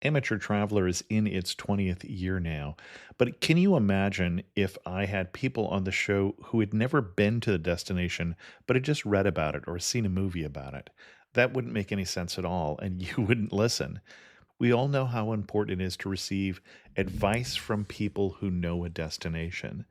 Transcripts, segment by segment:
Amateur Traveler is in its 20th year now, but can you imagine if I had people on the show who had never been to the destination, but had just read about it or seen a movie about it? That wouldn't make any sense at all, and you wouldn't listen. We all know how important it is to receive advice from people who know a destination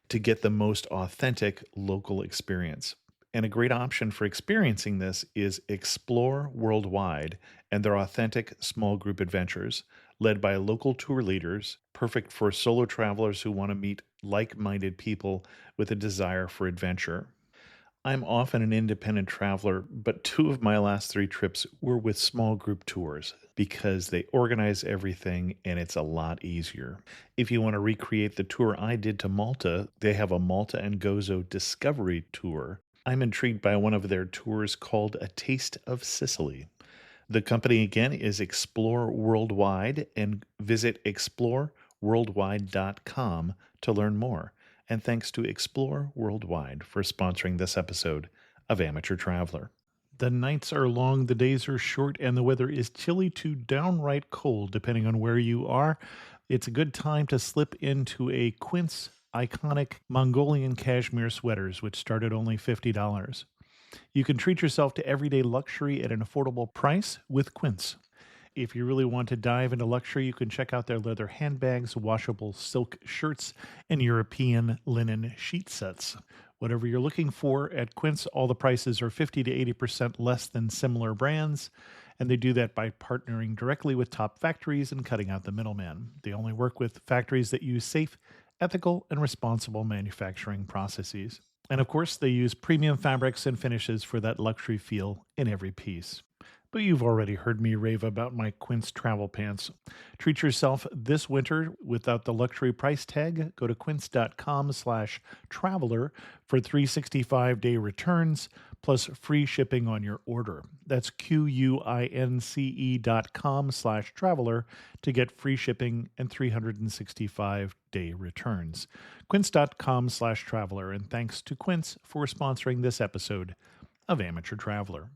to get the most authentic local experience. And a great option for experiencing this is Explore Worldwide and their authentic small group adventures, led by local tour leaders, perfect for solo travelers who want to meet like minded people with a desire for adventure. I'm often an independent traveler, but two of my last three trips were with small group tours because they organize everything and it's a lot easier. If you want to recreate the tour I did to Malta, they have a Malta and Gozo Discovery Tour. I'm intrigued by one of their tours called A Taste of Sicily. The company again is Explore Worldwide, and visit exploreworldwide.com to learn more. And thanks to Explore Worldwide for sponsoring this episode of Amateur Traveler. The nights are long, the days are short, and the weather is chilly to downright cold, depending on where you are. It's a good time to slip into a Quince iconic Mongolian cashmere sweaters, which start at only $50. You can treat yourself to everyday luxury at an affordable price with Quince. If you really want to dive into luxury, you can check out their leather handbags, washable silk shirts, and European linen sheet sets. Whatever you're looking for at Quince, all the prices are 50 to 80% less than similar brands, and they do that by partnering directly with top factories and cutting out the middleman. They only work with factories that use safe, ethical, and responsible manufacturing processes. And of course, they use premium fabrics and finishes for that luxury feel in every piece. But you've already heard me rave about my Quince travel pants. Treat yourself this winter without the luxury price tag. Go to quince.com/traveler for 365-day returns plus free shipping on your order. That's QUINCE.com/traveler to get free shipping and 365-day returns. Quince.com/traveler. And thanks to Quince for sponsoring this episode of Amateur Traveler.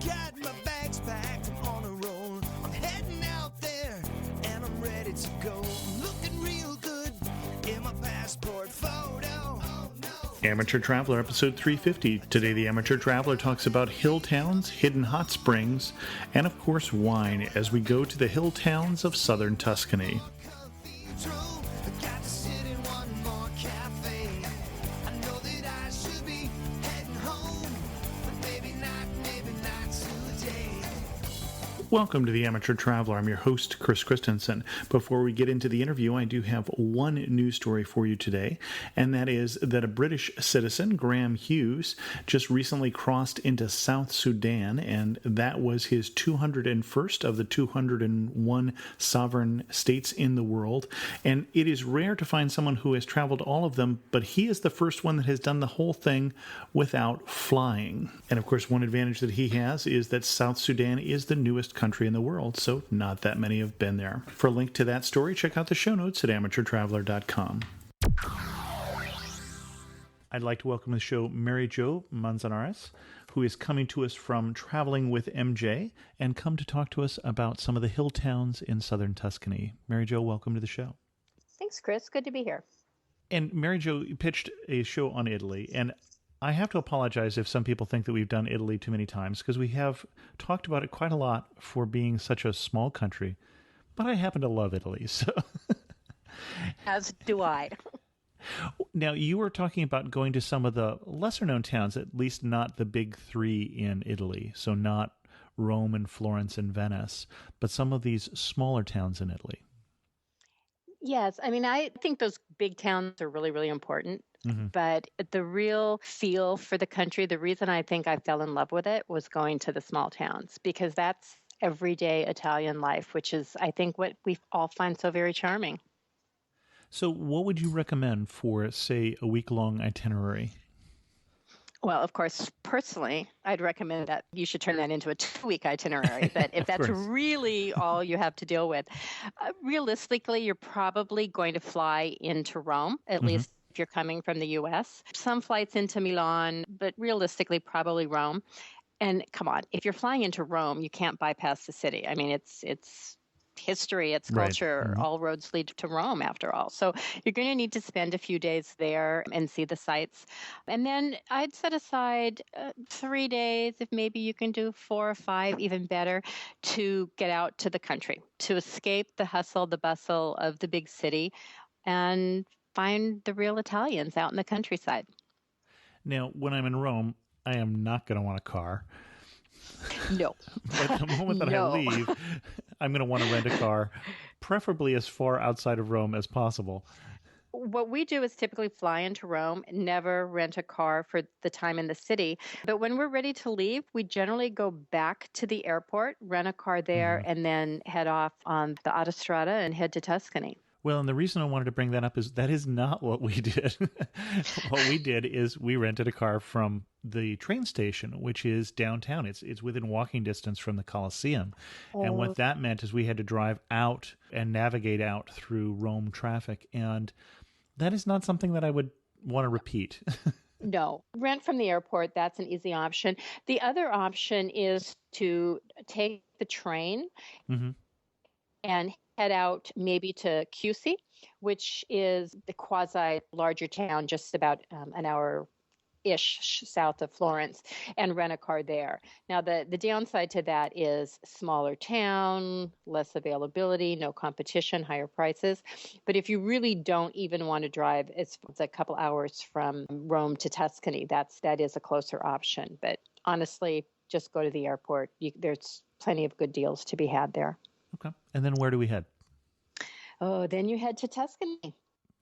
Got my bags packed, I'm on a roll. I'm heading out there, and I'm ready to go. I'm looking real good in my passport photo. Oh, no. Amateur Traveler, episode 350. Today, the Amateur Traveler talks about hill towns, hidden hot springs, and of course, wine as we go to the hill towns of southern Tuscany. Cathedral, I got to sit in one more cafe. I know that I should be heading home, but maybe not today. Welcome to the Amateur Traveler. I'm your host, Chris Christensen. Before we get into the interview, I do have one news story for you today, and that is that a British citizen, Graham Hughes, just recently crossed into South Sudan, and that was his 201st of the 201 sovereign states in the world. And it is rare to find someone who has traveled all of them, but he is the first one that has done the whole thing without flying. And of course, one advantage that he has is that South Sudan is the newest country in the world, so not that many have been there. For a link to that story, check out the show notes at amateurtraveler.com. I'd like to welcome to the show Mary Jo Manzanares, who is coming to us from Traveling with MJ and come to talk to us about some of the hill towns in southern Tuscany. Mary Jo, welcome to the show. Thanks, Chris. Good to be here. And Mary Jo, you pitched a show on Italy, and I have to apologize if some people think that we've done Italy too many times, because we have talked about it quite a lot for being such a small country, but I happen to love Italy. So, As do I. now, you were talking about going to some of the lesser-known towns, at least not the big three in Italy, so not Rome and Florence and Venice, but some of these smaller towns in Italy. Yes, I mean, I think those big towns are really, really important. Mm-hmm. But the real feel for the country, the reason I think I fell in love with it was going to the small towns, because that's everyday Italian life, which is, I think, what we all find so very charming. So what would you recommend for, say, a week-long itinerary? Well, of course, personally, I'd recommend that you should turn that into a 2-week itinerary. But if that's really all you have to deal with, realistically, you're probably going to fly into Rome, at least if you're coming from the U.S. Some flights into Milan, but realistically, probably Rome. And come on, if you're flying into Rome, you can't bypass the city. I mean, it's history, its Right. culture. Mhm. All roads lead to Rome, after all. So you're going to need to spend a few days there and see the sights. And then I'd set aside 3 days, if maybe you can do 4 or 5, even better, to get out to the country, to escape the hustle, the bustle of the big city, and find the real Italians out in the countryside. Now, when I'm in Rome, I am not going to want a car. No, But the moment that I no. leave, I'm going to want to rent a car, preferably as far outside of Rome as possible. What we do is typically fly into Rome, never rent a car for the time in the city. But when we're ready to leave, we generally go back to the airport, rent a car there, Mhm. and then head off on the autostrada and head to Tuscany. Well, and the reason I wanted to bring that up is that is not what we did. What we did is we rented a car from the train station, which is downtown. It's within walking distance from the Colosseum. And what Oh, that meant is we had to drive out and navigate out through Rome traffic. And that is not something that I would want to repeat. no. Rent from the airport, that's an easy option. The other option is to take the train Hmm. and head out maybe to Cusi, which is the quasi larger town just about an hour ish south of Florence, and rent a car there. Now, the downside to that is smaller town, less availability, no competition, higher prices. But if you really don't even want to drive, it's a couple hours from Rome to Tuscany. That is a closer option. But honestly, just go to the airport. There's plenty of good deals to be had there. Okay. And then where do we head? Oh, then you head to Tuscany.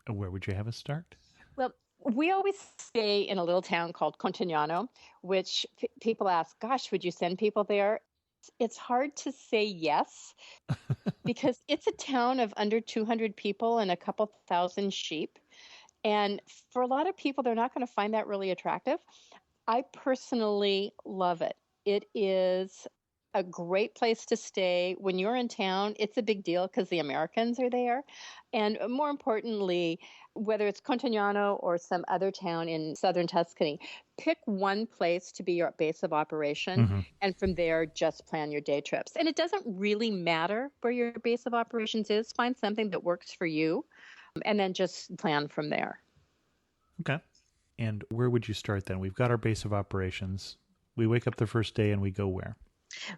Where would you have us start? Well, we always stay in a little town called Contignano, which people ask, gosh, would you send people there? It's hard to say yes because it's a town of under 200 people and a couple thousand sheep. And for a lot of people, they're not going to find that really attractive. I personally love it. It is a great place to stay. When you're in town, it's a big deal because the Americans are there. And more importantly, whether it's Contignano or some other town in southern Tuscany, pick one place to be your base of operation. Hmm. And from there, just plan your day trips. And it doesn't really matter where your base of operations is. Find something that works for you and then just plan from there. Okay. And where would you start then? We've got our base of operations. We wake up the first day and we go where?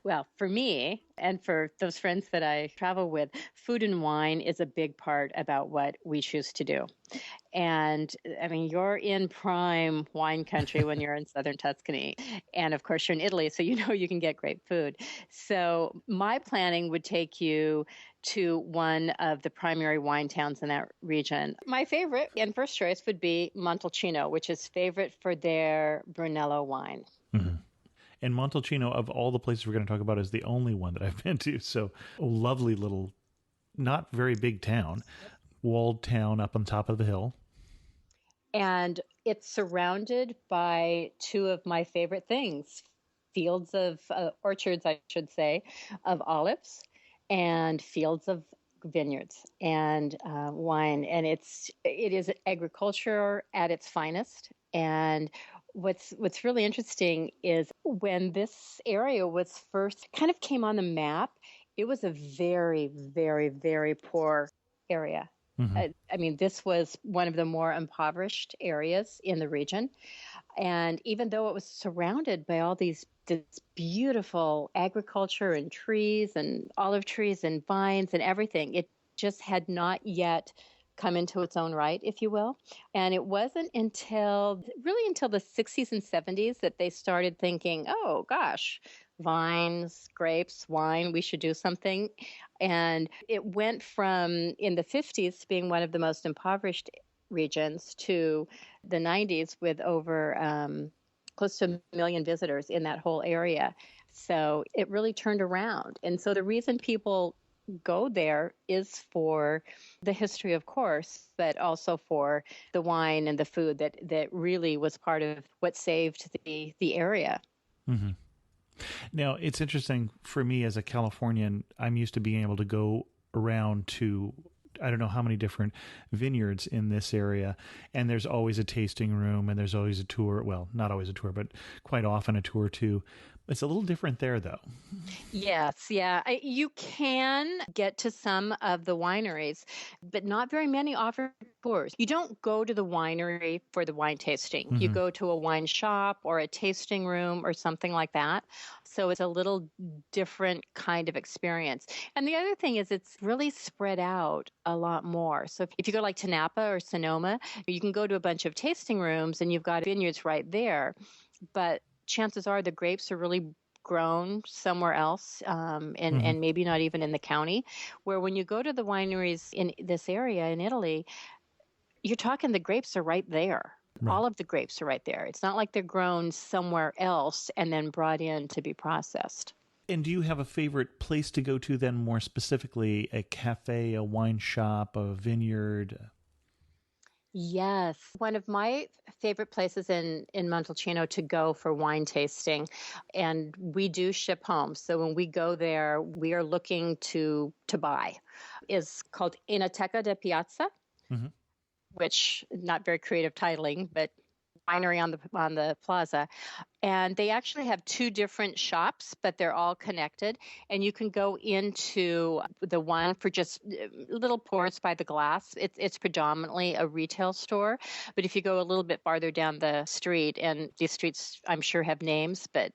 Well, for me and for those friends that I travel with, food and wine is a big part about what we choose to do. And I mean, you're in prime wine country when you're in southern Tuscany. And of course, you're in Italy, so you know you can get great food. So my planning would take you to one of the primary wine towns in that region. My favorite and first choice would be Montalcino, which is favorite for their Brunello wine. Hmm. And Montalcino, of all the places we're going to talk about, is the only one that I've been to. So, a lovely little, not very big town, walled town up on top of the hill. And it's surrounded by two of my favorite things, fields of orchards, I should say, of olives and fields of vineyards and wine. And it is agriculture at its finest. And what's really interesting is when this area was first kind of came on the map, it was a very, very, very poor area. Hmm. I mean, this was one of the more impoverished areas in the region. And even though it was surrounded by all this beautiful agriculture and trees and olive trees and vines and everything, it just had not yet come into its own right, if you will. And it wasn't until the 60s and 70s that they started thinking, oh gosh, vines, grapes, wine, we should do something. And it went from in the 50s being one of the most impoverished regions to the 90s with over close to 1 million visitors in that whole area. So it really turned around. And so the reason people go there is for the history, of course, but also for the wine and the food that really was part of what saved the area. Hmm. Now, it's interesting for me as a Californian, I'm used to being able to go around to, I don't know how many different vineyards in this area. And there's always a tasting room and there's always a tour. Well, not always a tour, but quite often a tour too. It's a little different there, though. Yes, yeah. You can get to some of the wineries, but not very many offer tours. You don't go to the winery for the wine tasting. You Hmm. go to a wine shop or a tasting room or something like that. So it's a little different kind of experience. And the other thing is it's really spread out a lot more. So if you go like to Napa or Sonoma, you can go to a bunch of tasting rooms and you've got vineyards right there. But chances are the grapes are really grown somewhere else, Hmm. and maybe not even in the county. Where when you go to the wineries in this area in Italy, you're talking the grapes are right there. Right. All of the grapes are right there. It's not like they're grown somewhere else and then brought in to be processed. And do you have a favorite place to go to then, more specifically, a cafe, a wine shop, a vineyard? Yes, one of my favorite places in Montalcino to go for wine tasting, and we do ship home. So when we go there, we are looking to buy, is called Enoteca de Piazza, Hmm. which not very creative titling, but winery on the plaza. And they actually have two different shops, but they're all connected. And you can go into the one for just little pours by the glass. It's predominantly a retail store. But if you go a little bit farther down the street, and these streets I'm sure have names, but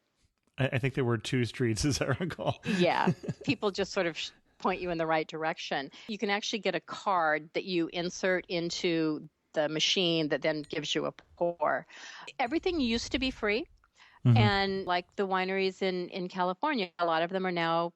I think there were two streets, as I recall. yeah, people just sort of point you in the right direction. You can actually get a card that you insert into the machine that then gives you a pour. Everything used to be free. Hmm. And like the wineries in California, a lot of them are now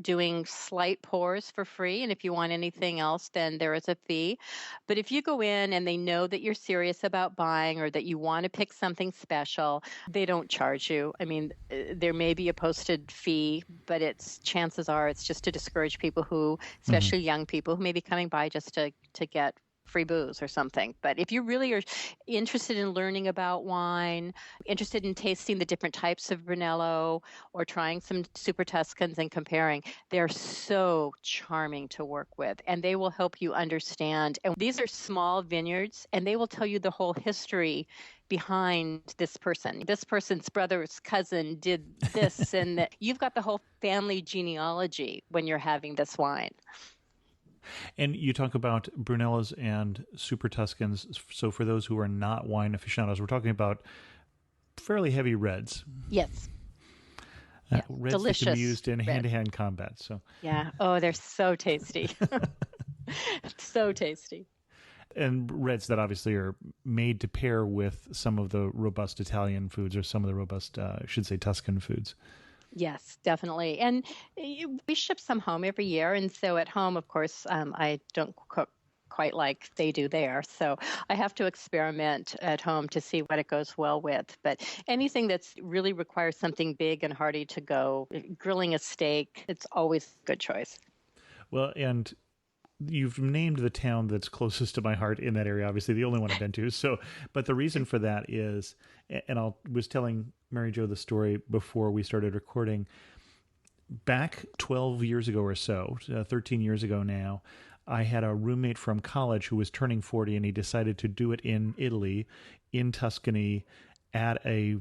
doing slight pours for free. And if you want anything else, then there is a fee. But if you go in and they know that you're serious about buying or that you want to pick something special, they don't charge you. I mean, there may be a posted fee, but it's chances are it's just to discourage people who, Hmm. especially young people, who may be coming by just to get free booze or something. But if you really are interested in learning about wine, interested in tasting the different types of Brunello or trying some Super Tuscans and comparing, they're so charming to work with and they will help you understand. And these are small vineyards and they will tell you the whole history behind this person. This person's brother's cousin did this, and that you've got the whole family genealogy when you're having this wine. And you talk about Brunellas and Super Tuscans. So for those who are not wine aficionados, we're talking about fairly heavy reds. Yes. Yeah. Reds that can be Delicious used in red. hand-to-hand combat. So, Yeah. Oh, they're so tasty. So tasty. and reds that obviously are made to pair with some of the robust Italian foods, or some of the robust, I should say, Tuscan foods. Yes, definitely. And we ship some home every year. And so at home, of course, I don't cook quite like they do there. So I have to experiment at home to see what it goes well with. But anything that's really requires something big and hearty to go, grilling a steak, it's always a good choice. Well, and you've named the town that's closest to my heart in that area, obviously the only one I've been to. So, but the reason for that is, and I was telling Mary Jo the story before we started recording, back 12 years ago or so, 13 years ago now, I had a roommate from college who was turning 40, and he decided to do it in Italy, in Tuscany, at a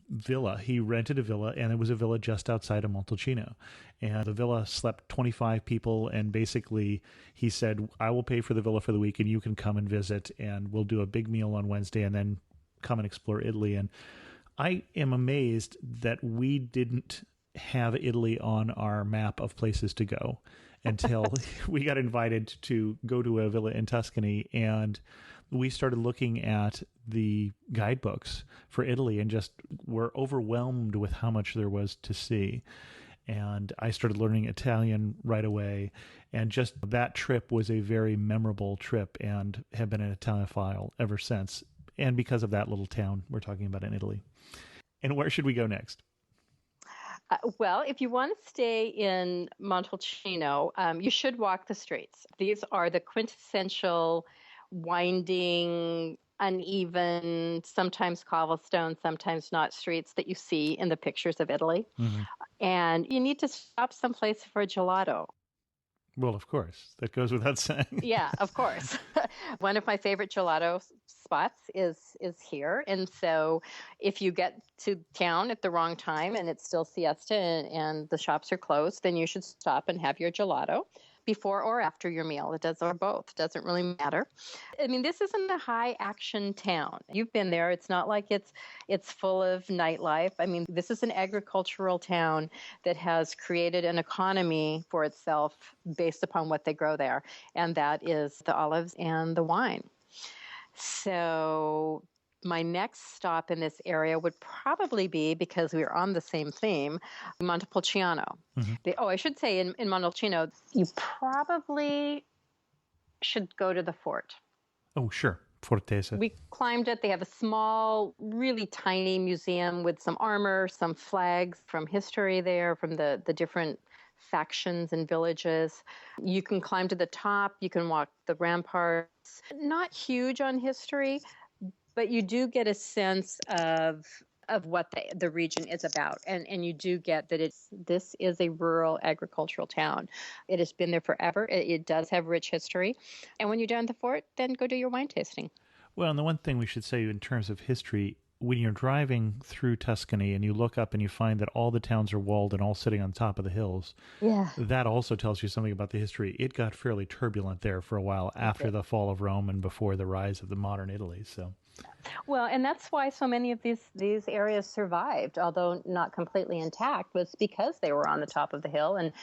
villa. He rented a villa, and it was a villa just outside of Montalcino. And the villa slept 25 people, and basically he said, I will pay for the villa for the week, and you can come and visit, and we'll do a big meal on Wednesday, and then come and explore Italy. And I am amazed that we didn't have Italy on our map of places to go until we got invited to go to a villa in Tuscany, and we started looking at the guidebooks for Italy and just were overwhelmed with how much there was to see. And I started learning Italian right away, and just that trip was a very memorable trip, and have been an Italianophile ever since. And because of that little town we're talking about in Italy. And where should we go next? Well, if you want to stay in Montalcino, you should walk the streets. These are the quintessential winding, uneven, sometimes cobblestone, sometimes not streets that you see in the pictures of Italy. Mm-hmm. And you need to stop someplace for a gelato. Well, of course. That goes without saying. Yeah, of course. One of my favorite gelato spots is here. And so if you get to town at the wrong time and it's still siesta and the shops are closed, then you should stop and have your gelato before or after your meal. It does, or both. Doesn't really matter. I mean, this isn't a high action town. You've been there. It's not like it's full of nightlife. I mean, this is an agricultural town that has created an economy for itself based upon what they grow there, and that is the olives and the wine. So my next stop in this area would probably be, because we're on the same theme, Montepulciano. I should say in Montalcino, you probably should go to the fort. Oh, sure. Forteza. We climbed it. They have a small, really tiny museum with some armor, some flags from history there, from the different factions and villages. You can climb to the top. You can walk the ramparts. Not huge on history, but you do get a sense of what the region is about. And you do get that this is a rural agricultural town. It has been there forever. It does have rich history. And when you're done at the fort, then go do your wine tasting. Well, and the one thing we should say in terms of history, when you're driving through Tuscany and you look up and you find that all the towns are walled and all sitting on top of the hills, that also tells you something about the history. It got fairly turbulent there for a while after the fall of Rome and before the rise of the modern Italy. So, well, and that's why so many of these areas survived, although not completely intact, was because they were on the top of the hill, and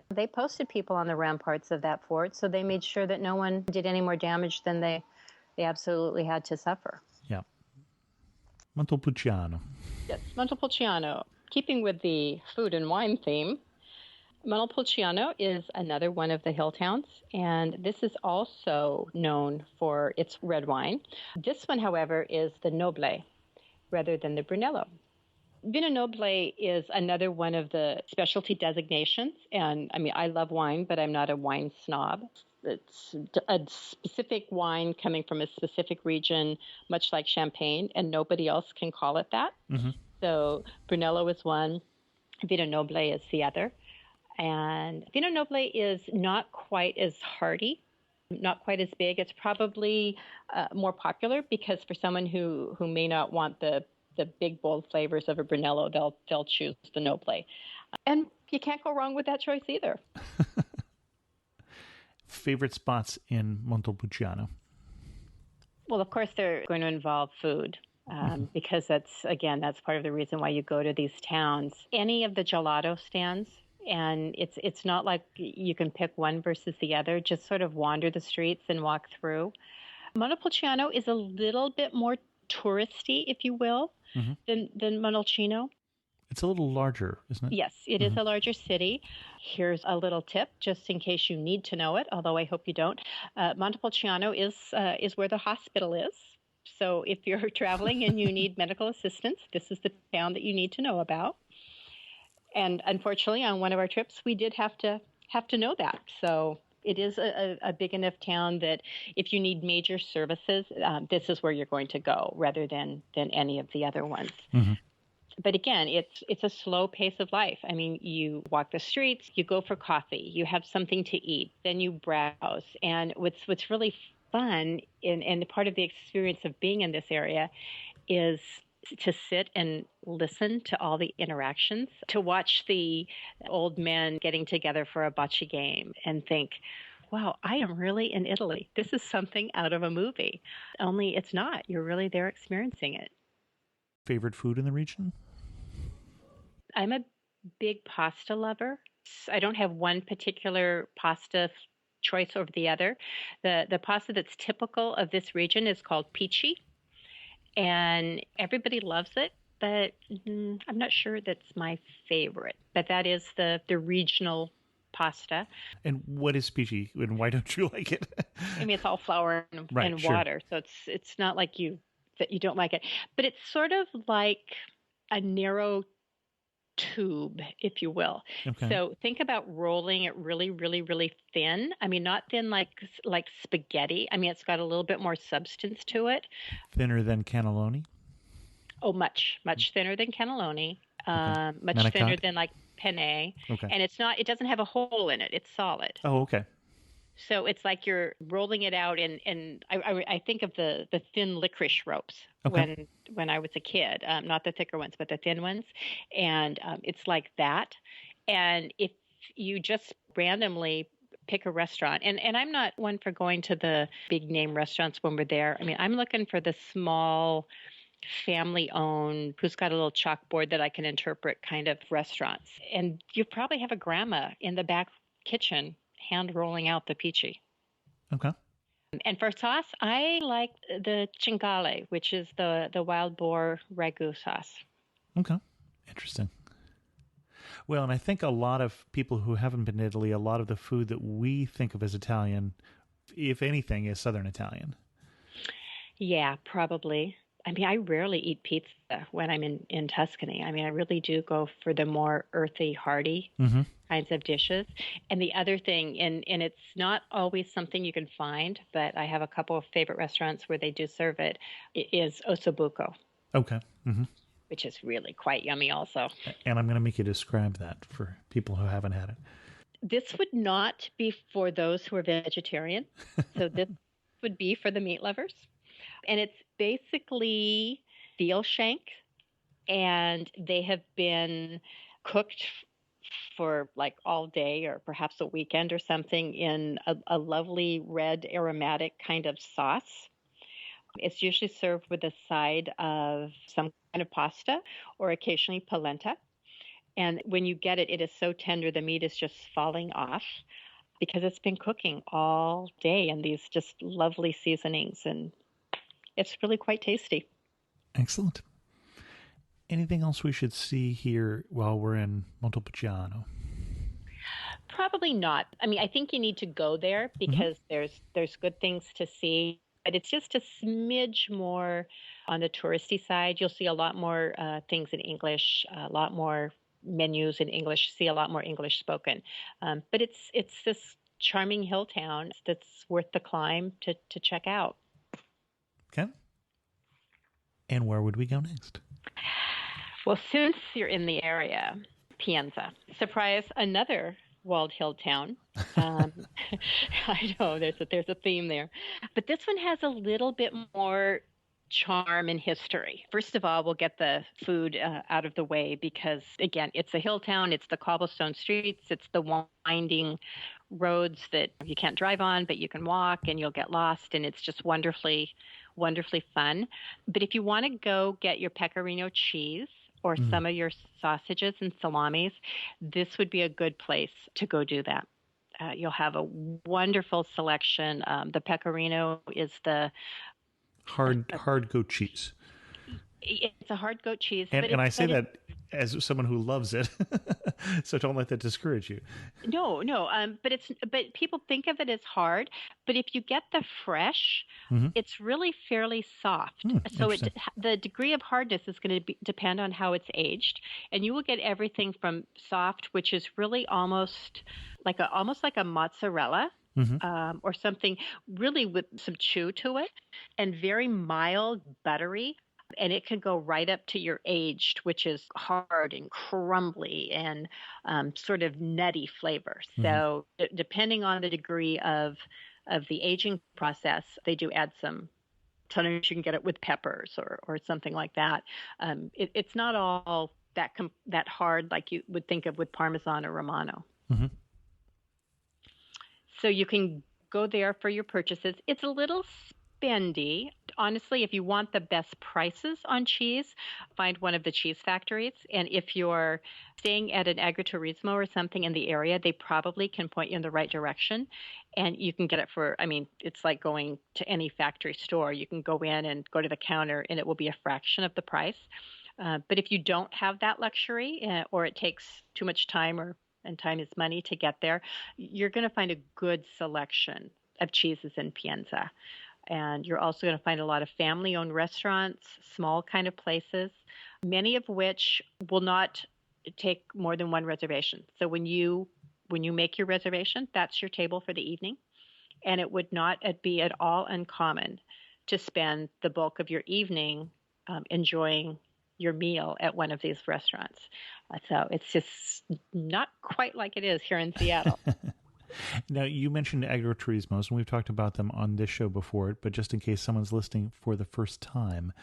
they posted people on the ramparts of that fort, so they made sure that no one did any more damage than they absolutely had to suffer. Yeah. Montepulciano. Yes, Montepulciano. Keeping with the food and wine theme, Montepulciano is another one of the hill towns, and this is also known for its red wine. This one, however, is the Noble rather than the Brunello. Vino Noble is another one of the specialty designations, and I mean, I love wine, but I'm not a wine snob. It's a specific wine coming from a specific region, much like Champagne, and nobody else can call it that. So Brunello is one, Vino Noble is the other. And Vino Noble is not quite as hearty, not quite as big. It's probably more popular because for someone who may not want the big, bold flavors of a Brunello, they'll choose the Noble. And you can't go wrong with that choice either. Favorite spots in Montepulciano? Well, of course, they're going to involve food because that's part of the reason why you go to these towns. Any of the gelato stands, and it's not like you can pick one versus the other. Just sort of wander the streets and walk through. Montepulciano is a little bit more touristy, if you will, than Montalcino. It's a little larger, isn't it? Yes, it is a larger city. Here's a little tip, just in case you need to know it, although I hope you don't. Montepulciano is where the hospital is. So if you're traveling and you need medical assistance, this is the town that you need to know about. And unfortunately, on one of our trips, we did have to know that. So it is a big enough town that if you need major services, this is where you're going to go rather than any of the other ones. But again, it's a slow pace of life. I mean, you walk the streets, you go for coffee, you have something to eat, then you browse. And what's really fun and part of the experience of being in this area is to sit and listen to all the interactions, to watch the old men getting together for a bocce game and think, wow, I am really in Italy. This is something out of a movie. Only it's not. You're really there experiencing it. Favorite food in the region? I'm a big pasta lover. I don't have one particular pasta choice over the other. The pasta that's typical of this region is called pici, and everybody loves it, but I'm not sure that's my favorite. But that is the regional pasta. And what is pici, and why don't you like it? I mean, it's all flour and water, so it's not like that you don't like it. But it's sort of like a narrow tube, if you will. Okay. So think about rolling it really, really, really thin. I mean, not thin like spaghetti. I mean, it's got a little bit more substance to it. Thinner than cannelloni? Oh, much thinner than cannelloni. Much Manicotti? thinner than like penne, Okay. and it doesn't have a hole in it. It's solid. Oh, okay. So it's like you're rolling it out, and I think of the thin licorice ropes Okay. when I was a kid, not the thicker ones, but the thin ones, and it's like that. And if you just randomly pick a restaurant, and I'm not one for going to the big name restaurants when we're there. I mean, I'm looking for the small family owned, who's got a little chalkboard that I can interpret kind of restaurants. And you probably have a grandma in the back kitchen hand rolling out the peachy. Okay. And for sauce, I like the cingale, which is the wild boar ragu sauce. Okay. Interesting. Well, and I think a lot of people who haven't been to Italy, a lot of the food that we think of as Italian, if anything, is Southern Italian. Yeah, probably. I mean, I rarely eat pizza when I'm in Tuscany. I mean, I really do go for the more earthy, hearty kinds of dishes. And the other thing, and it's not always something you can find, but I have a couple of favorite restaurants where they do serve it, is ossobuco. Okay. Which is really quite yummy also. And I'm going to make you describe that for people who haven't had it. This would not be for those who are vegetarian. So this would be for the meat lovers. And it's basically veal shank, and they have been cooked for like all day or perhaps a weekend or something in a lovely red aromatic kind of sauce. It's usually served with a side of some kind of pasta or occasionally polenta. And when you get it, it is so tender, the meat is just falling off because it's been cooking all day in these just lovely seasonings. And it's really quite tasty. Excellent. Anything else we should see here while we're in Montepulciano? Probably not. I mean, I think you need to go there because there's good things to see, but it's just a smidge more on the touristy side. You'll see a lot more things in English, a lot more menus in English, see a lot more English spoken. But it's this charming hill town that's worth the climb to check out. Okay. And where would we go next? Well, since you're in the area, Pienza. Surprise, another walled hill town. I know there's a theme there. But this one has a little bit more charm and history. First of all, we'll get the food out of the way because, again, it's a hill town. It's the cobblestone streets. It's the winding roads that you can't drive on, but you can walk and you'll get lost. And it's just wonderfully fun. But if you want to go get your pecorino cheese or some of your sausages and salamis, this would be a good place to go do that. You'll have a wonderful selection. The pecorino is the hard goat cheese. It's a hard goat cheese. And I say that as someone who loves it, so don't let that discourage you. No. But people think of it as hard. But if you get the fresh, it's really fairly soft. So the degree of hardness is going to depend on how it's aged, and you will get everything from soft, which is really almost like a mozzarella. Or something really with some chew to it, and very mild, buttery. And it can go right up to your aged, which is hard and crumbly and sort of nutty flavor. So depending on the degree of the aging process, they do add some. Sometimes you can get it with peppers or something like that. It's not all that hard like you would think of with Parmesan or Romano. So you can go there for your purchases. It's a little spendy. Honestly, if you want the best prices on cheese, find one of the cheese factories. And if you're staying at an agriturismo or something in the area, they probably can point you in the right direction. And you can get it it's like going to any factory store. You can go in and go to the counter, and it will be a fraction of the price. But if you don't have that luxury or it takes too much time and time is money to get there, you're going to find a good selection of cheeses in Pienza. And you're also going to find a lot of family-owned restaurants, small kind of places, many of which will not take more than one reservation. So when you make your reservation, that's your table for the evening. And it would not be at all uncommon to spend the bulk of your evening enjoying your meal at one of these restaurants. So it's just not quite like it is here in Seattle. Now, you mentioned agriturismos, and we've talked about them on this show before, but just in case someone's listening for the first time,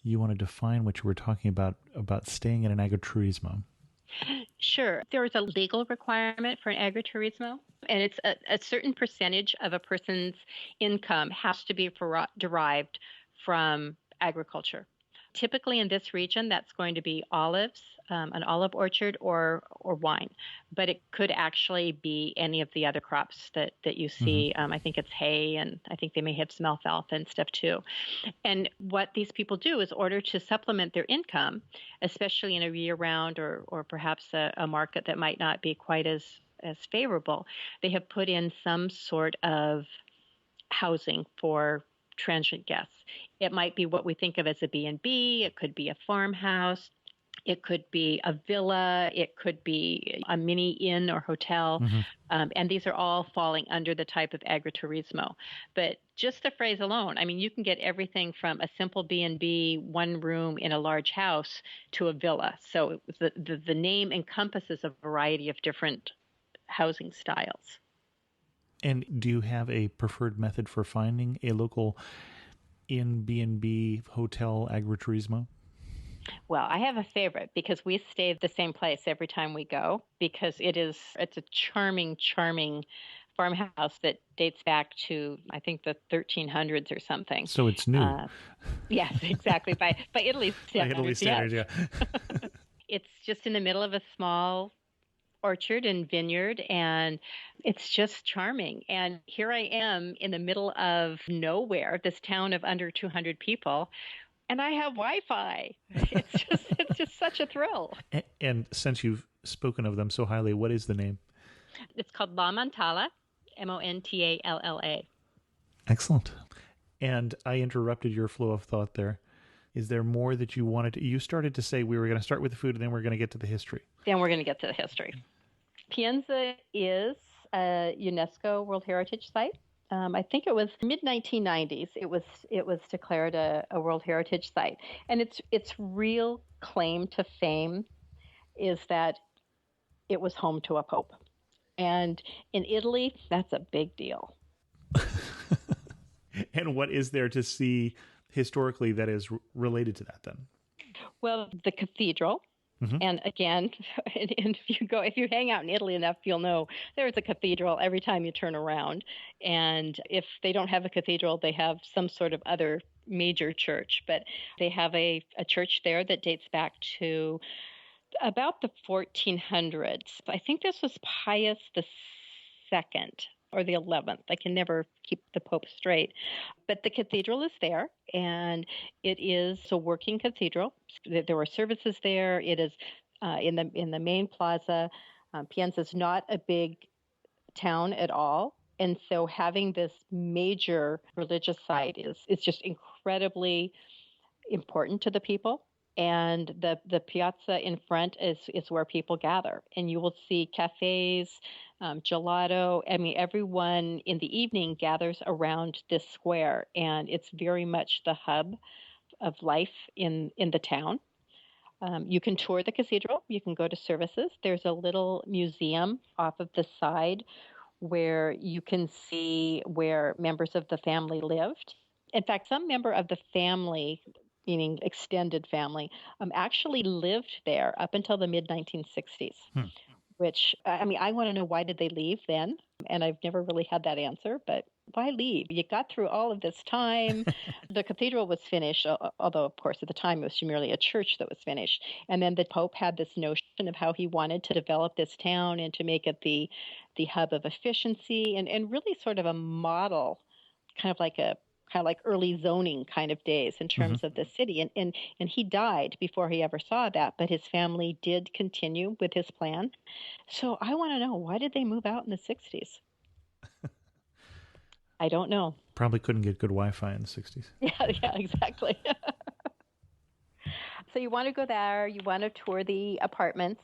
you want to define what you were talking about staying at an agriturismo. Sure. There is a legal requirement for an agriturismo, and it's a certain percentage of a person's income has to be derived from agriculture. Typically in this region, that's going to be olives, an olive orchard, or wine. But it could actually be any of the other crops that you see. I think it's hay, and I think they may have some alfalfa and stuff too. And what these people do is order to supplement their income, especially in a year-round or perhaps a market that might not be quite as favorable. They have put in some sort of housing for transient guests. It might be what we think of as a B&B. It could be a farmhouse. It could be a villa. It could be a mini inn or hotel. And these are all falling under the type of agriturismo. But just the phrase alone, I mean, you can get everything from a simple B&B, one room in a large house, to a villa. So the name encompasses a variety of different housing styles. And do you have a preferred method for finding a local inn, B&B, hotel, agriturismo? Well, I have a favorite because we stay at the same place every time we go because it's a charming, charming farmhouse that dates back to, I think, the 1300s or something. So it's new. Yes, exactly. By Italy's standards. By Italy's standards, yes. Yeah. It's just in the middle of a small orchard and vineyard, and it's just charming. And here I am in the middle of nowhere, this town of under 200 people, and I have Wi-Fi. It's just such a thrill. And since you've spoken of them so highly, what is the name? It's called La Montala, Montalla. Excellent. And I interrupted your flow of thought there. Is there more that you wanted to? You started to say we were going to start with the food and then we're going to get to the history. Then we're going to get to the history. Pienza is a UNESCO World Heritage Site. I think it was mid-1990s. It was declared a World Heritage Site, and its real claim to fame is that it was home to a pope, and in Italy, that's a big deal. And what is there to see historically that is related to that then? Well, the cathedral. And again, and if you hang out in Italy enough, you'll know there's a cathedral every time you turn around. And if they don't have a cathedral, they have some sort of other major church. But they have a church there that dates back to about the 1400s. I think this was Pius II or the 11th. I can never keep the Pope straight. But the cathedral is there, and it is a working cathedral. There were services there. It is in the main plaza. Pienza is not a big town at all, and so having this major religious site is just incredibly important to the people. And the piazza in front is where people gather. And you will see cafes, gelato. I mean, everyone in the evening gathers around this square, and it's very much the hub of life in the town. You can tour the cathedral. You can go to services. There's a little museum off of the side where you can see where members of the family lived. In fact, some member of the family, meaning extended family, actually lived there up until the mid-1960s, which, I mean, I want to know, why did they leave then? And I've never really had that answer, but why leave? You got through all of this time. The cathedral was finished, although, of course, at the time it was merely a church that was finished. And then the Pope had this notion of how he wanted to develop this town and to make it the hub of efficiency and really sort of a model, kind of like early zoning kind of days in terms of the city. And he died before he ever saw that, but his family did continue with his plan. So I want to know, why did they move out in the 60s? I don't know. Probably couldn't get good Wi-Fi in the 60s. Yeah, exactly. So you want to go there. You want to tour the apartments.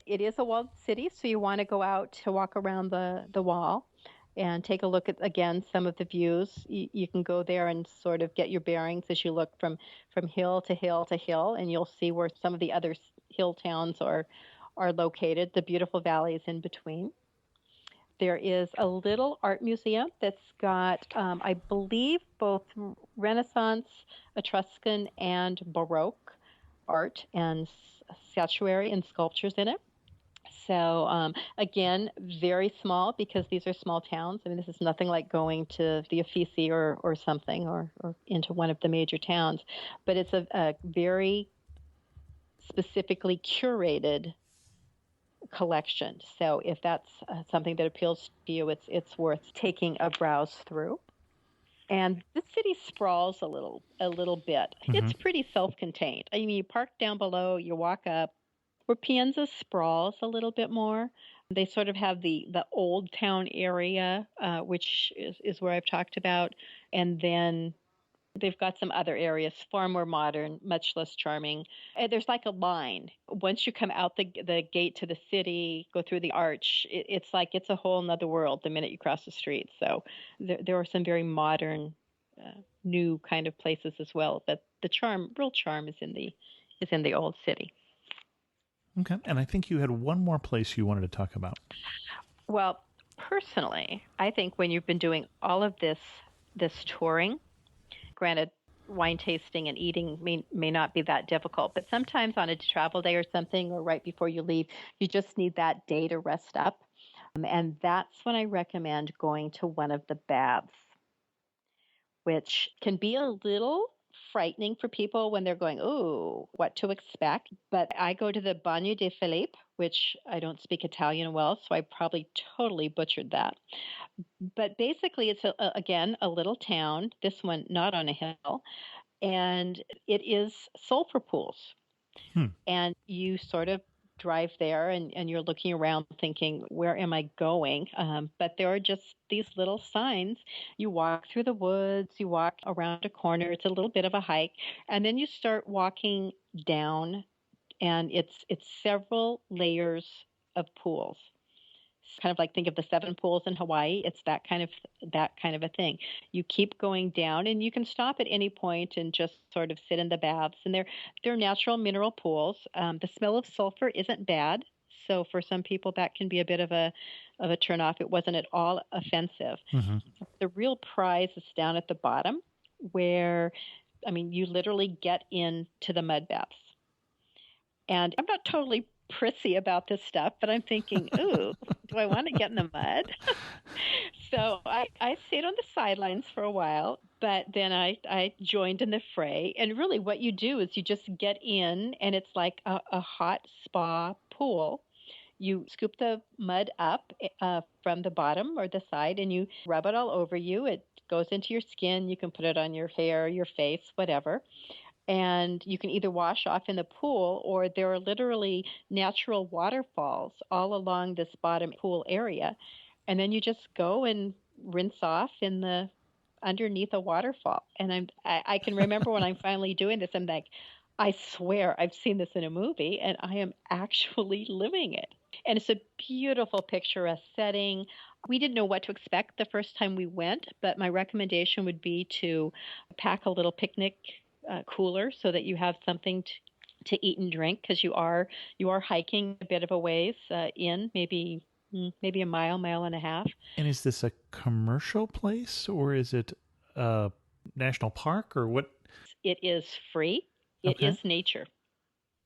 It is a walled city, so you want to go out to walk around the wall. and take a look at, again, some of the views. You can go there and sort of get your bearings as you look from hill to hill to hill, and you'll see where some of the other hill towns are located, the beautiful valleys in between. There is a little art museum that's got, I believe, both Renaissance, Etruscan, and Baroque art and statuary and sculptures in it. So again, very small because these are small towns. I mean, this is nothing like going to the Uffizi or something or into one of the major towns, but it's a very specifically curated collection. So if that's something that appeals to you, it's worth taking a browse through. And the city sprawls a little bit. Mm-hmm. It's pretty self-contained. I mean, you park down below, you walk up. Where Pienza sprawls a little bit more, they sort of have the old town area, which is where I've talked about, and then they've got some other areas, far more modern, much less charming. And there's like a line. Once you come out the gate to the city, go through the arch, it's like it's a whole nother world the minute you cross the street. So there are some very modern, new kind of places as well. But the real charm, is in the old city. Okay. And I think you had one more place you wanted to talk about. Well, personally, I think when you've been doing all of this touring, granted, wine tasting and eating may not be that difficult, but sometimes on a travel day or something, or right before you leave, you just need that day to rest up. And that's when I recommend going to one of the baths, which can be a little frightening for people when they're going, ooh, what to expect. But I go to the Bagno di Filippo, which I don't speak Italian well, so I probably totally butchered that. But basically, it's, again, a little town, this one not on a hill, and it is sulfur pools. And you sort of drive there and you're looking around thinking, where am I going? But there are just these little signs. You walk through the woods, you walk around a corner. It's a little bit of a hike. And then you start walking down, and it's several layers of pools. It's kind of like, think of the 7 pools in Hawaii. It's that kind of a thing. You keep going down, and you can stop at any point and just sort of sit in the baths. And they're natural mineral pools. The smell of sulfur isn't bad, so for some people that can be a bit of a turnoff. It wasn't at all offensive. Mm-hmm. The real prize is down at the bottom, where, I mean, you literally get into the mud baths. And I'm not totally prissy about this stuff, but I'm thinking, ooh, do I want to get in the mud? So I stayed on the sidelines for a while, but then I joined in the fray. And really what you do is you just get in, and it's like a hot spa pool. You scoop the mud up from the bottom or the side, and you rub it all over you. It goes into your skin. You can put it on your hair, your face, whatever. And you can either wash off in the pool, or there are literally natural waterfalls all along this bottom pool area. And then you just go and rinse off underneath a waterfall. And I can remember when I'm finally doing this, I'm like, I swear I've seen this in a movie, and I am actually living it. And it's a beautiful, picturesque setting. We didn't know what to expect the first time we went, but my recommendation would be to pack a little picnic cooler so that you have something to eat and drink, because you are hiking a bit of a ways in, maybe a mile and a half. And is this a commercial place, or is it a national park, or what? It is free. It is nature.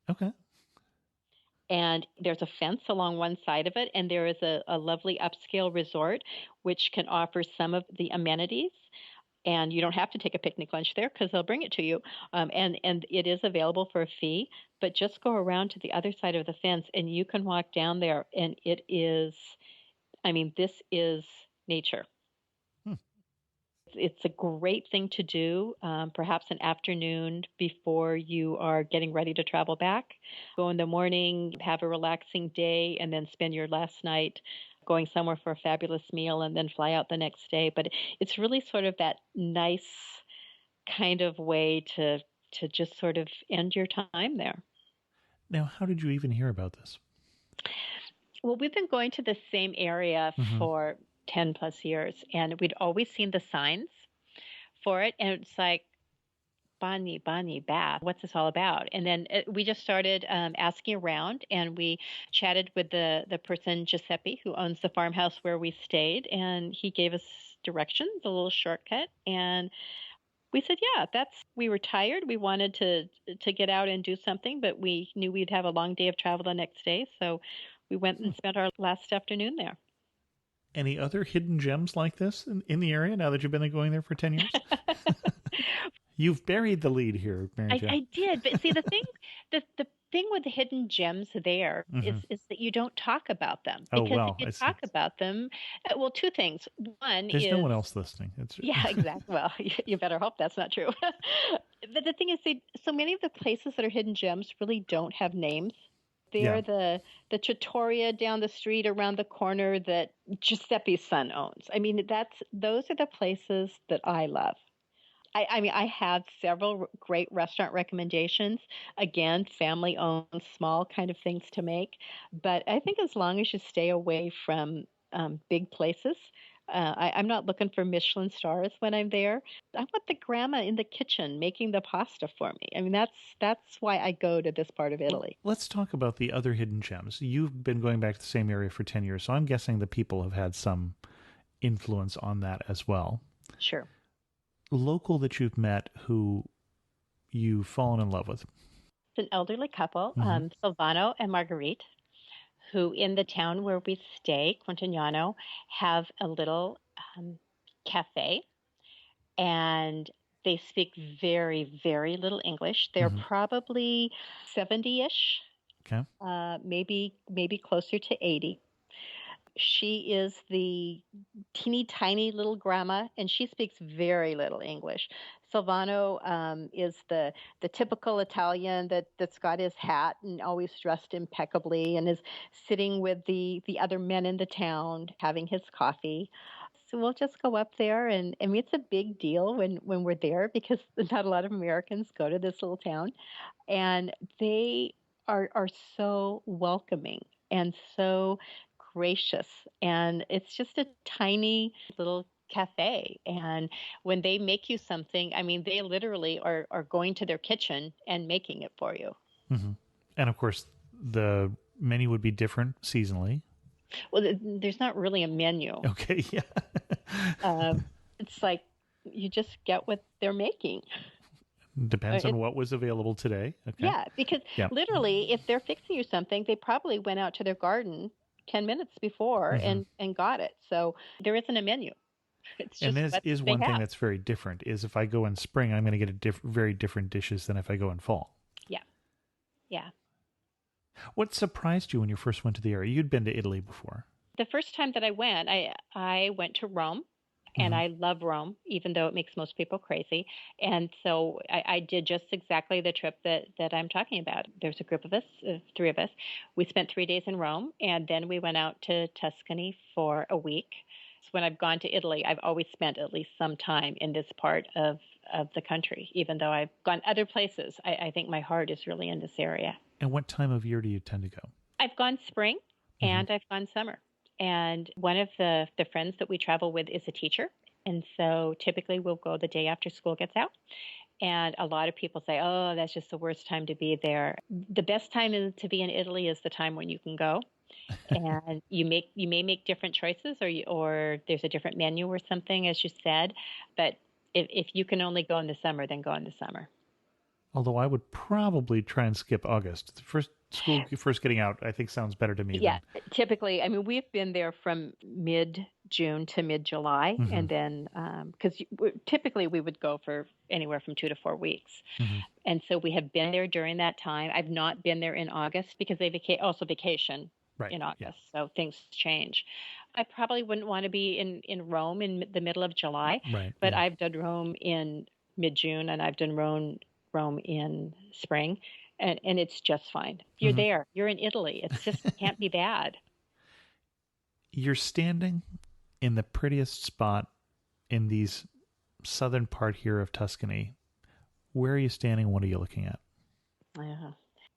Okay. And there's a fence along one side of it, and there is a lovely upscale resort which can offer some of the amenities. And you don't have to take a picnic lunch there because they'll bring it to you. And it is available for a fee, but just go around to the other side of the fence and you can walk down there, and it is, I mean, this is nature. It's a great thing to do, perhaps an afternoon before you are getting ready to travel back. Go in the morning, have a relaxing day, and then spend your last night going somewhere for a fabulous meal, and then fly out the next day. But it's really sort of that nice kind of way to just sort of end your time there. Now, how did you even hear about this? Well, we've been going to the same area for 10 plus years. And we'd always seen the signs for it. And it's like, Bani Bath, what's this all about? And then we just started asking around, and we chatted with the person, Giuseppe, who owns the farmhouse where we stayed. And he gave us directions, a little shortcut. And we said, yeah, we were tired. We wanted to get out and do something, but we knew we'd have a long day of travel the next day. So we went and spent our last afternoon there. Any other hidden gems like this in the area now that you've been going there for 10 years? You've buried the lead here, Mary Jo. I did, but see, the thing with the hidden gems there is that you don't talk about them, because if you talk about them, well, two things. One There's is no one else listening. yeah, exactly. Well, you better hope that's not true. But the thing is, so many of the places that are hidden gems really don't have names. They're the trattoria down the street around the corner that Giuseppe's son owns. I mean, those are the places that I love. I mean, I have several great restaurant recommendations. Again, family-owned, small kind of things to make. But I think as long as you stay away from big places, I'm not looking for Michelin stars when I'm there. I want the grandma in the kitchen making the pasta for me. I mean, that's why I go to this part of Italy. Well, let's talk about the other hidden gems. You've been going back to the same area for 10 years, so I'm guessing the people have had some influence on that as well. Sure. Local that you've met who you've fallen in love with? It's an elderly couple, Silvano and Marguerite, who in the town where we stay, Contignano, have a little cafe, and they speak very, very little English. They're probably 70-ish, okay, maybe closer to 80. She is the teeny tiny little grandma, and she speaks very little English. Silvano is the typical Italian that's got his hat and always dressed impeccably, and is sitting with the other men in the town having his coffee. So we'll just go up there, and I mean, it's a big deal when we're there, because not a lot of Americans go to this little town, and they are so welcoming and so gracious, and it's just a tiny little cafe. And when they make you something, I mean, they literally are going to their kitchen and making it for you. And of course, the menu would be different seasonally. Well, there's not really a menu. Okay, yeah. It's like you just get what they're making. Depends on what was available today. Okay. Yeah, because literally, if they're fixing you something, they probably went out to their garden 10 minutes before and got it. So there isn't a menu. It's just, and this is one thing that's very different, is if I go in spring, I'm going to get very different dishes than if I go in fall. Yeah. Yeah. What surprised you when you first went to the area? You'd been to Italy before. The first time that I went to Rome, and I love Rome, even though it makes most people crazy. And so I did just exactly the trip that I'm talking about. There's a group of us, 3 of us. We spent 3 days in Rome, and then we went out to Tuscany for a week. So when I've gone to Italy, I've always spent at least some time in this part of the country, even though I've gone other places. I think my heart is really in this area. And what time of year do you tend to go? I've gone spring and I've gone summer. And one of the friends that we travel with is a teacher. And so typically we'll go the day after school gets out. And a lot of people say, oh, that's just the worst time to be there. The best time to be in Italy is the time when you can go. And you may make different choices, or there's a different menu or something, as you said. But if you can only go in the summer, then go in the summer. Although I would probably try and skip August. The school first getting out, I think, sounds better to me. Yeah, typically, I mean, we've been there from mid-June to mid-July, and then because typically we would go for anywhere from 2 to 4 weeks, and so we have been there during that time. I've not been there in August because they also vacation in August, so things change. I probably wouldn't want to be in Rome in the middle of July, but I've done Rome in mid-June, and I've done Rome in spring, and it's just fine. You're there. You're in Italy. It's just can't be bad. You're standing in the prettiest spot in these southern part here of Tuscany. Where are you standing? What are you looking at?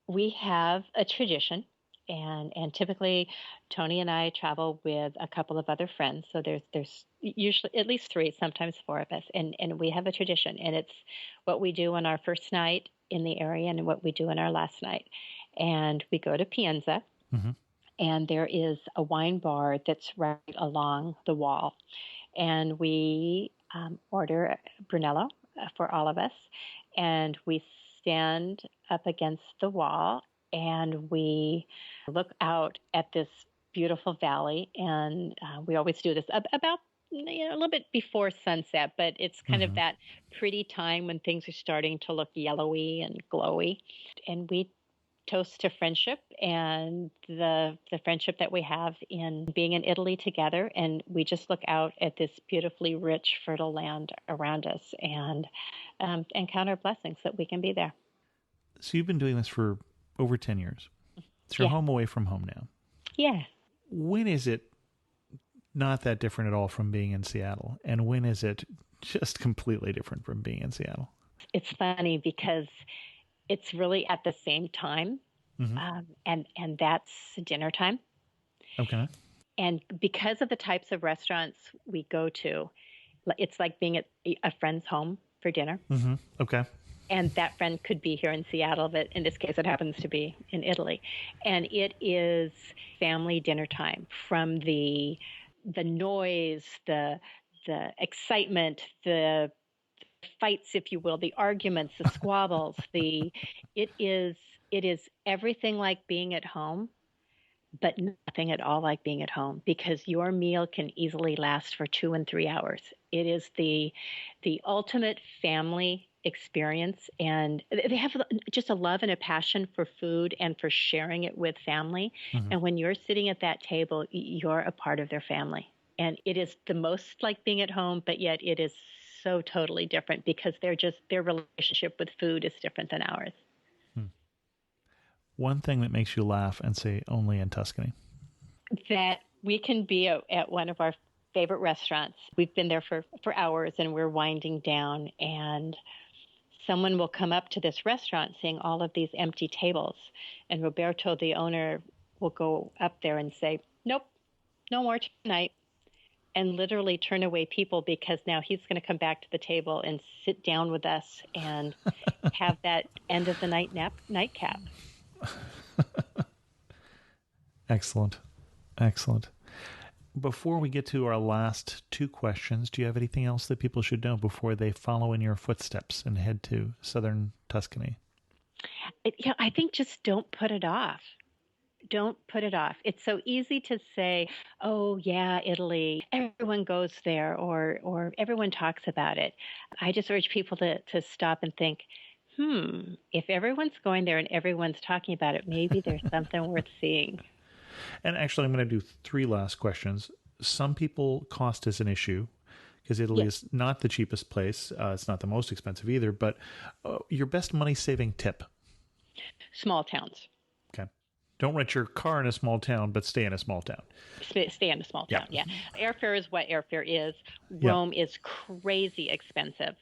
We have a tradition, and typically Tony and I travel with a couple of other friends. So there's usually at least three, sometimes four of us, and we have a tradition, and it's what we do on our first night in the area and what we do on our last night. And we go to Pienza, Mm-hmm. and there is a wine bar that's right along the wall, and we order Brunello for all of us, and we stand up against the wall and we look out at this beautiful valley, and we always do this about a little bit before sunset, but it's kind of Mm-hmm. that pretty time when things are starting to look yellowy and glowy, and we toast to friendship and the friendship that we have in being in Italy together. And we just look out at this beautifully rich, fertile land around us and count our blessings that we can be there. So you've been doing this for over 10 years. It's your Yeah. home away from home now. Yeah. When is it not that different at all from being in Seattle? And when is it just completely different from being in Seattle? It's funny because it's really at the same time, Mm-hmm. and that's dinner time. Okay. And because of the types of restaurants we go to, it's like being at a friend's home for dinner. Mm-hmm. Okay. And that friend could be here in Seattle, but in this case, it happens to be in Italy. And it is family dinner time, from the noise, the excitement, the fights, if you will, the arguments, the squabbles. It is everything like being at home, but nothing at all like being at home, because your meal can easily last for 2 and 3 hours. It is the ultimate family experience, and they have just a love and a passion for food and for sharing it with family. Mm-hmm. And when you're sitting at that table, you're a part of their family. And it is the most like being at home, but yet it is so totally different, because their relationship with food is different than ours. One thing that makes you laugh and say only in Tuscany. That we can be at one of our favorite restaurants. We've been there for hours, and we're winding down, and someone will come up to this restaurant seeing all of these empty tables, and Roberto, the owner, will go up there and say, "Nope, no more tonight," and literally turn away people, because now he's going to come back to the table and sit down with us and have that end of the night nightcap. Excellent. Excellent. Before we get to our last two questions, do you have anything else that people should know before they follow in your footsteps and head to southern Tuscany? I think just don't put it off. Don't put it off. It's so easy to say, "Oh yeah, Italy, everyone goes there," or everyone talks about it. I just urge people to stop and think, if everyone's going there and everyone's talking about it, maybe there's something worth seeing. And actually, I'm going to do three last questions. Some people, cost is an issue because Italy Yes. is not the cheapest place. It's not the most expensive either, but your best money-saving tip. Small towns. Okay. Don't rent your car in a small town, but stay in a small town. Stay in a small town. Yeah. Airfare is what airfare is. Yeah. Rome is crazy expensive.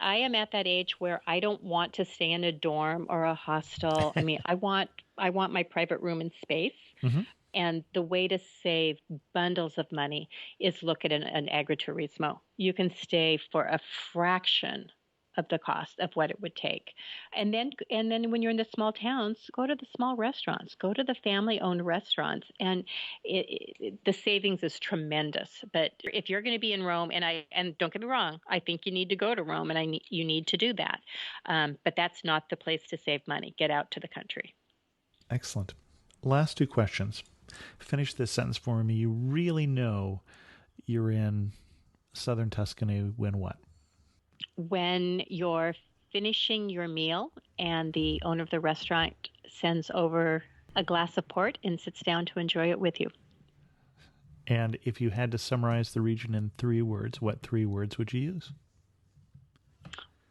I am at that age where I don't want to stay in a dorm or a hostel. I mean, I want my private room and space. Mm-hmm. And the way to save bundles of money is look at an agriturismo. You can stay for a fraction of the cost of what it would take. And then when you're in the small towns, go to the small restaurants, go to the family-owned restaurants, and the savings is tremendous. But if you're going to be in Rome, and don't get me wrong, I think you need to go to Rome, and you need to do that. But that's not the place to save money. Get out to the country. Excellent. Last two questions. Finish this sentence for me. You really know you're in southern Tuscany when what? When you're finishing your meal and the owner of the restaurant sends over a glass of port and sits down to enjoy it with you. And if you had to summarize the region in 3 words, what 3 words would you use?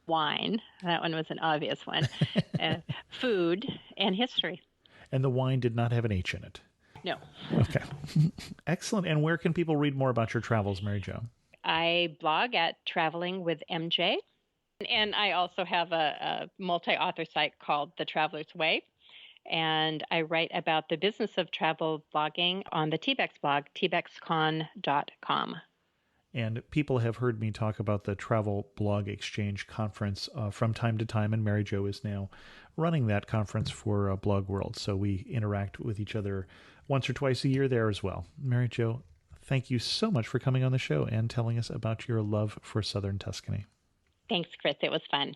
Wine. That one was an obvious one. Food and history. And the wine did not have an H in it. No. Okay. Excellent. And where can people read more about your travels, Mary Jo? I blog at Traveling with MJ. And I also have a multi-author site called The Traveler's Way. And I write about the business of travel blogging on the TBEX blog, tbexcon.com. And people have heard me talk about the Travel Blog Exchange Conference from time to time, and Mary Jo is now running that conference for Blog World. So we interact with each other once or twice a year there as well. Mary Jo, thank you so much for coming on the show and telling us about your love for southern Tuscany. Thanks, Chris. It was fun.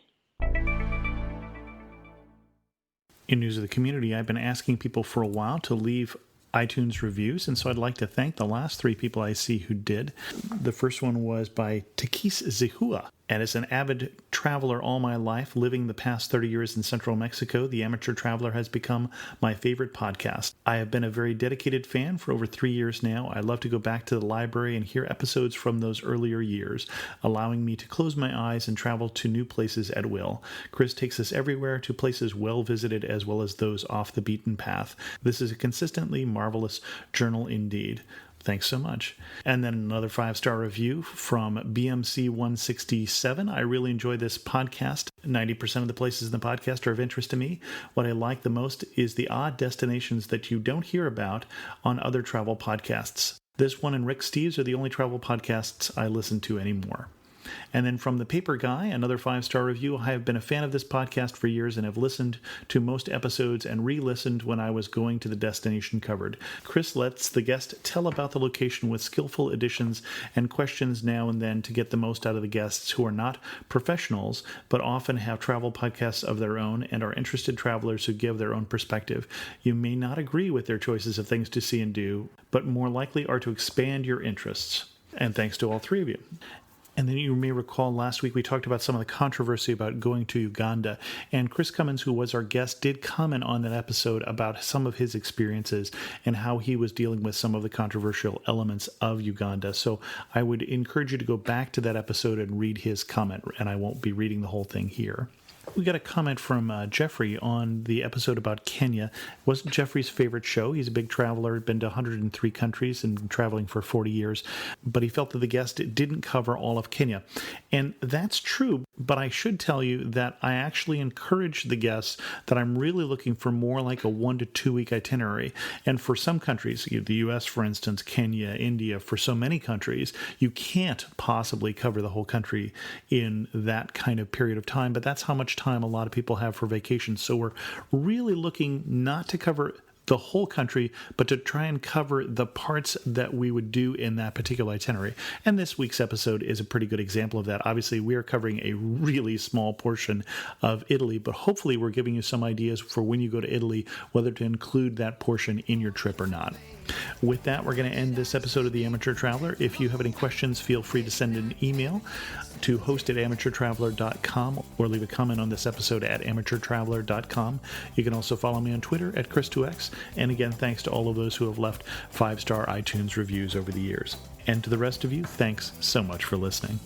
In news of the community, I've been asking people for a while to leave iTunes reviews, and so I'd like to thank the last 3 people I see who did. The first one was by Takis Zihua, and as an avid traveler all my life, living the past 30 years in central Mexico, The Amateur Traveler has become my favorite podcast. I have been a very dedicated fan for over 3 years now. I love to go back to the library and hear episodes from those earlier years, allowing me to close my eyes and travel to new places at will. Chris takes us everywhere, to places well visited as well as those off the beaten path. This is a consistently marvelous journal indeed. Thanks so much. And then another 5-star review from BMC167. I really enjoy this podcast. 90% of the places in the podcast are of interest to me. What I like the most is the odd destinations that you don't hear about on other travel podcasts. This one and Rick Steves are the only travel podcasts I listen to anymore. And then from The Paper Guy, another 5-star review. I have been a fan of this podcast for years and have listened to most episodes and re-listened when I was going to the destination covered. Chris lets the guest tell about the location with skillful additions and questions now and then to get the most out of the guests who are not professionals, but often have travel podcasts of their own and are interested travelers who give their own perspective. You may not agree with their choices of things to see and do, but more likely are to expand your interests. And thanks to all 3 of you. And then you may recall last week we talked about some of the controversy about going to Uganda. And Chris Cummins, who was our guest, did comment on that episode about some of his experiences and how he was dealing with some of the controversial elements of Uganda. So I would encourage you to go back to that episode and read his comment, and I won't be reading the whole thing here. We got a comment from Jeffrey on the episode about Kenya. It wasn't Jeffrey's favorite show. He's a big traveler, been to 103 countries and been traveling for 40 years. But he felt that the guest didn't cover all of Kenya. And that's true, but I should tell you that I actually encourage the guests that I'm really looking for more like a 1 to 2 week itinerary. And for some countries, the U.S., for instance, Kenya, India, for so many countries, you can't possibly cover the whole country in that kind of period of time. But that's how much time a lot of people have for vacation. So we're really looking not to cover the whole country, but to try and cover the parts that we would do in that particular itinerary. And this week's episode is a pretty good example of that. Obviously, we are covering a really small portion of Italy, but hopefully we're giving you some ideas for when you go to Italy, whether to include that portion in your trip or not. With that, we're going to end this episode of The Amateur Traveler. If you have any questions, feel free to send an email to host@amateurtraveler.com or leave a comment on this episode at amateurtraveler.com. You can also follow me on Twitter at Chris2X. And again, thanks to all of those who have left 5-star iTunes reviews over the years. And to the rest of you, thanks so much for listening.